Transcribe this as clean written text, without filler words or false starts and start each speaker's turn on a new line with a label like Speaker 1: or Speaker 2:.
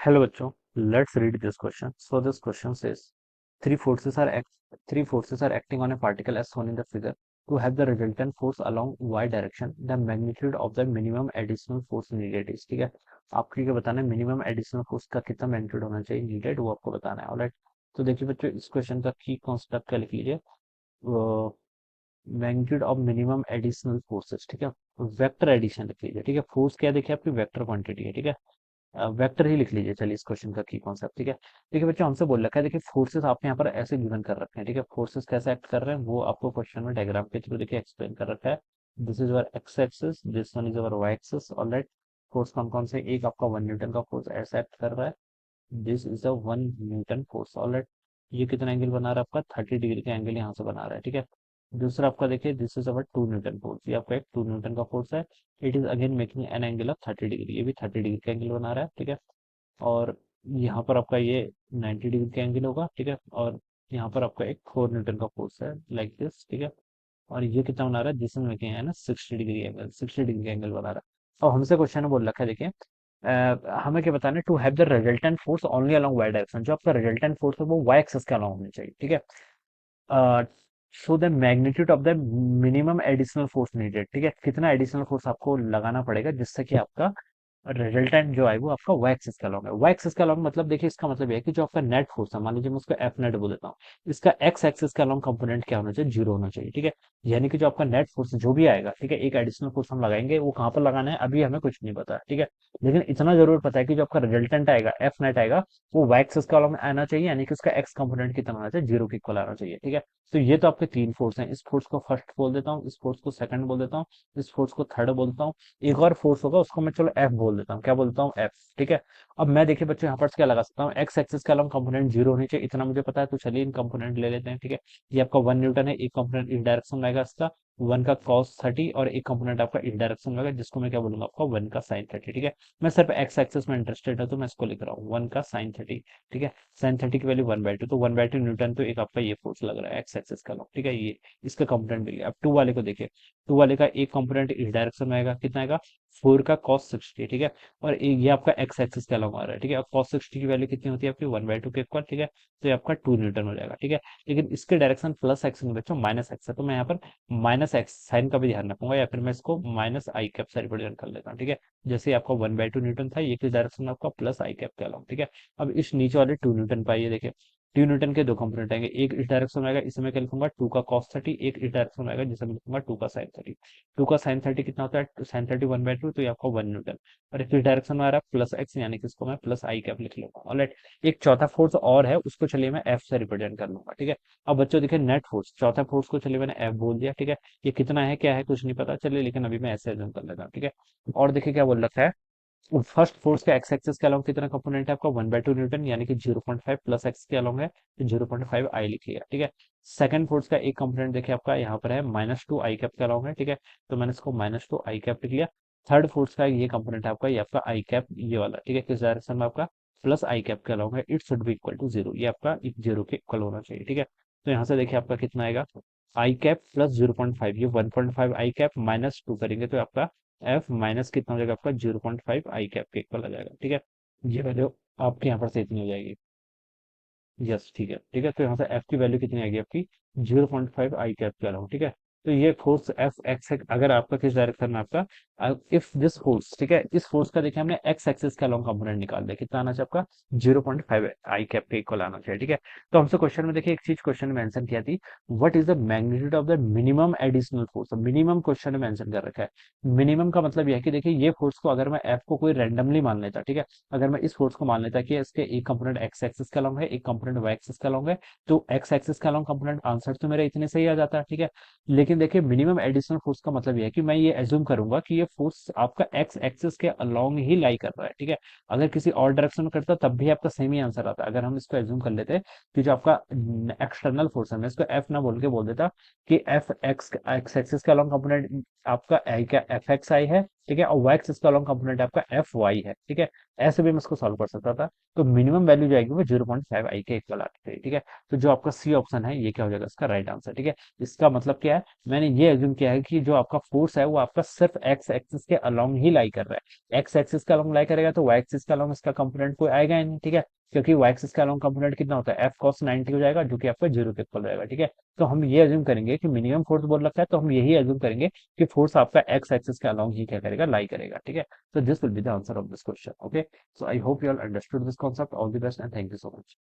Speaker 1: Hello बच्चों, let's read this question. So this question says three forces are acting on a particle as shown in the figure. To have the resultant force along y direction, the magnitude of the minimum additional force needed is ठीक है। आपको क्या बताना है, minimum additional force का कितना magnitude होना चाहिए नीडेड, वो आपको बताना है। ऑलराइट, तो देखिए बच्चों, इस क्वेश्चन का की कॉन्सेप्ट क्या लिख लीजिए। Magnitude of minimum additional forces, ठीक है। वेक्टर एडिशन लिख लीजिए, ठीक है। फोर्स क्या देखिए आपकी वेक्टर क्वांटिटी है, ठीक है। वेक्टर ही लिख लीजिए, चलिए इस क्वेश्चन का की कॉन्सेप्ट, ठीक है। देखिए बच्चों, हमसे बोल रखा है, देखिए फोर्सेस आपने यहाँ पर ऐसे गिवन कर रखे हैं, ठीक है। फोर्सेस कैसे एक्ट कर रहे हैं वो आपको क्वेश्चन में डायग्राम के थ्रू देखिए एक्सप्लेन कर रखा है। This is our x axis, this one is our y axis. Alright, force कौन कौन से, एक आपका 1 न्यूटन का फोर्स ऐसा एक्ट कर रहा है, this is a 1 Newton force. Alright, ये कितना एंगल बना रहा है आपका, 30 डिग्री का एंगल यहाँ से बना रहा है, ठीक है। दूसरा आपका देखिए, this is our 2 Newton force, ये आपका एक 2 न्यूटन का फोर्स है। It is again making an angle of 30 degree, ये भी 30 डिग्री का एंगल बना रहा है, ठीक है। और यहाँ पर आपका ये 90 डिग्री का एंगल होगा, ठीक है। और यहाँ पर आपका एक 4 न्यूटन का फोर्स है, लाइक दिस, ठीक है। और ये कितना बना रहा है, जिसमें लेके है ना 60 डिग्री एंगल, 60 डिग्री का एंगल बना रहा है। और हमसे क्वेश्चन में बोल रखा है, देखिए हमें क्या बताना है, to have the resultant force only along y direction, जो आपका रिजल्टेंट फोर्स है वो वाई एक्सिस के अलोंग होना चाहिए, ठीक है। So the magnitude of the minimum additional force needed, ठीक है। कितना एडिशनल फोर्स आपको लगाना पड़ेगा जिससे कि आपका रिजल्टेंट जो है वो आपका वाई एक्सिस का लॉन्ग है। वाई एक्सिस का लॉन्ग मतलब देखिए, इसका मतलब ये है कि जो आपका नेट फोर्स है, मान लीजिए मैं उसको एफ नेट बोल देता हूँ, इसका एक्स एक्सिस का लॉन्ग कंपोनेंट क्या होना चाहिए, जीरो होना चाहिए, ठीक है। यानी कि जो आपका नेट फोर्स जो भी आएगा, ठीक है, एक एडिशनल फोर्स हम लगाएंगे, वो कहाँ पर लगाना है अभी हमें कुछ नहीं पता, ठीक है। लेकिन इतना जरूर पता है कि जो आपका रिजल्टेंट आएगा, एफ नेट आएगा, वो वाई एक्सिस का लॉन्ग आना चाहिए, यानी कि उसका एक्स कंपोनेंट कितना आना चाहिए, जीरो के इक्वल आना चाहिए, ठीक है। तो ये तो आपके तीन फोर्स हैं, इस फोर्स को फर्स्ट बोल देता हूँ, इस फोर्स को सेकंड बोल देता हूँ, इस फोर्स को थर्ड बोलता हूँ। एक और फोर्स होगा, उसको मैं चलो एफ बोल देता हूँ, क्या बोलता हूँ, एफ, ठीक है। अब मैं देखिए बच्चों, यहाँ पर क्या लगा सकता हूँ, एक्स एक्सिस का लॉन्ग कंपोनेंट जीरो होनी चाहिए, इतना मुझे पता है। तो चलिए इन कंपोनेंट ले लेते हैं, ठीक है। ये आपका 1 न्यूटन है, एक कंपोनेंट इस डायरेक्शन में आएगा इसका, वन का कॉस 30, और एक कंपोनेंट आपका इस डायरेक्शन में आएगा, जिसको मैं क्या बोलूंगा, आपका वन का साइन 30, ठीक है। मैं सिर्फ एक्स एक्सिस में इंटरेस्टेड है, तो मैं इसको लिख रहा हूँ वन का साइन 30, ठीक है। साइन 30 की वैल्यू 1/2, तो 1/2 न्यूटन, तो एक आपका ये फोर्स लग रहा है एक्स एक्सिस का लॉन्ग, ठीक है। ये इसका कंपोनेंट मिल गया। अब टू वाले को देखिए, टू वाले का एक कंपोनेंट इस डायरेक्शन में आएगा, कितना आएगा, 4 का कॉस 60, ठीक है। और ये आपका एक्स एक्सिस के अलॉन्ग आ रहा है, ठीक है। और कॉस 60 की वैल्यू कितनी होती है आपकी, 1/2 के इक्वल, ठीक है। तो ये आपका 2 न्यूटन हो जाएगा, ठीक है। लेकिन इसके डायरेक्शन प्लस एक्स में बच्चों माइनस एक्स है, तो मैं यहाँ पर माइनस एक्स साइन का भी ध्यान रखूंगा, या फिर मैं इसको माइनस आई कैप से रिप्रेजेंट कर लेता हूँ, ठीक है। जैसे आपका 1/2 न्यूटन था, ये किस डायरेक्शन में आपका प्लस आई कैप के अलॉन्ग, ठीक है। अब इस नीचे वाले 2 न्यूटन पाइए, देखिए 2 न्यूटन के दो कंपोनेंट आएंगे, एक इस डायरेक्शन में आएगा, इसे मैं क्या लिखूंगा, 2 का कॉस 30, एक इस डायरेक्शन में आएगा, जिसे मैं लिखूंगा 2 का साइन 30। 2 का साइन 30 कितना होता है, साइन 30 1/2, तो ये आपका 1 न्यूटन। और इस डायरेक्शन में आ रहा है प्लस एक्स, यानी कि इसको मैं प्लस आई कैप लिख लूंगा। ऑलराइट, एक चौथा फोर्स और है, उसको चलिए मैं एफ से रिप्रेजेंट कर लूंगा, ठीक है। अब बच्चों देखिए, नेट फोर्स, चौथा फोर्स को चलिए मैंने एफ बोल दिया, ठीक है। ये कितना है क्या है कुछ नहीं पता, चलिए, लेकिन अभी मैं ऐसे एज्यूम कर लेता हूँ, ठीक है। और देखिए क्या बोल रखा है, फर्स्ट फोर्स के एक्स एक्सिस के अलोंग कितना कंपोनेंट है आपका, 1/2 न्यूटन, यानी कि 0.5 प्लस एक्स के अलोंग है, तो 0.5 आई लिखिएगा, ठीक है। सेकंड फोर्स का एक कंपोनेंट देखिए आपका यहाँ पर है, -2 आई कैप के अलोंग है, ठीक है। तो मैंने इसको -2 आई कैप लिख लिया। थर्ड फोर्स का ये कंपोनेंट है आपका, ये आपका आई कैप, ये वाला, ठीक है, किस डायरेक्शन में आपका, प्लस आई कैप के अलोंग है। It should be equal to zero, ये आपका जीरो के इक्वल होना चाहिए, ठीक है। तो यहाँ से देखिए आपका कितना आएगा, आई कैप प्लस 0.5, ये 1.5 आई कैप माइनस टू करेंगे, तो आपका एफ माइनस कितना हो जाएगा आपका, 0.5 आई कैप के इक्वल आ जाएगा, ठीक है। ये वैल्यू आपके यहाँ पर से इतनी हो जाएगी। यस, ठीक है, ठीक है। तो यहाँ से एफ की वैल्यू कितनी आएगी आपकी, 0.5 आई कैप के अलाउंग, ठीक है। तो ये फोर्स एफ एक्स, अगर आपका किस डायरेक्शन में आपका, इफ दिस फोर्स, ठीक है, इस फोर्स का देखिए हमने एक्स एक्सिस का लॉन्ग कंपोनेंट निकाल दिया, कितना आना चाहिए आपका, 0.5 आई कैप के इक्वल आना चाहिए, ठीक है। तो हमसे क्वेश्चन में देखिए एक चीज क्वेश्चन में मेंशन किया थी, what is the magnitude of the minimum additional force, minimum question में मेंशन कर रखा है। मिनिमम का मतलब यह है कि देखिए, ये फोर्स को अगर मैं एफ को कोई रैंडमली मान लेता, ठीक है, अगर मैं इस फोर्स को मान लेता कि इसके एक कंपोनेंट एक्स एक्सिस का लॉन्ग है, एक कंपोनेंट वाई एक्सिस का लॉन्ग है, तो एक्स एक्सिस का लॉन्ग कंपोनेंट आंसर तो मेरा इतने सही आ जाता है, ठीक है। लेकिन देखिए, मिनिमम एडिशनल फोर्स का मतलब ये है कि मैं ये एज्यूम करूंगा कि ये फोर्स आपका एक्स एक्सिस के अलोंग ही लाई कर रहा है, ठीक है। अगर किसी और डायरेक्शन में करता तब भी आपका सेम ही आंसर आता। अगर हम इसको एज्यूम कर लेते कि जो आपका एक्सटर्नल फोर्स है, मैं इसको एफ ना बोल के बोल देता कि एफ एक्स एक्स एक्सिस का लॉन्ग कंपोनेंट आपका आई का एफ एक्स आई है, ठीक है, और वाई एक्सिस का लॉन्ग कंपोनेंट आपका एफ वाई है, ठीक है। ऐसे भी मैं इसको सॉल्व कर सकता था। तो मिनिमम वैल्यू जाएगी वो 0.5 आई के इक्वल आती है, ठीक है। तो जो आपका सी ऑप्शन है ये क्या हो जाएगा इसका राइट आंसर, ठीक है। इसका मतलब क्या है, मैंने ये एज्यूम किया है कि जो आपका फोर्स है वो आपका सिर्फ एक्स एक्सिस के अलोंग ही लाई कर रहा है। एक्स एक्सिस का अलोंग लाई करेगा तो वाई एक्सिस का अलोंग इसका कंपोनेंट कोई आएगा ही नहीं, ठीक है। क्योंकि वाई एक्सिस का अलोंग कंपोनेंट कितना होता है, एफ कॉस 90 हो जाएगा, जो कि आपका 0 के इक्वल रहेगा, ठीक है। तो हम ये एज्यूम करेंगे कि मिनिमम फोर्स बोल रखा है, तो हम यही एज्यूम करेंगे कि फोर्स आपका एक्स एक्सिस के अलोंग ही क्या करेगा, लाई करेगा, ठीक है। So this will be the answer of this question. Okay. So I hope you all understood this concept. All the best and thank you so much.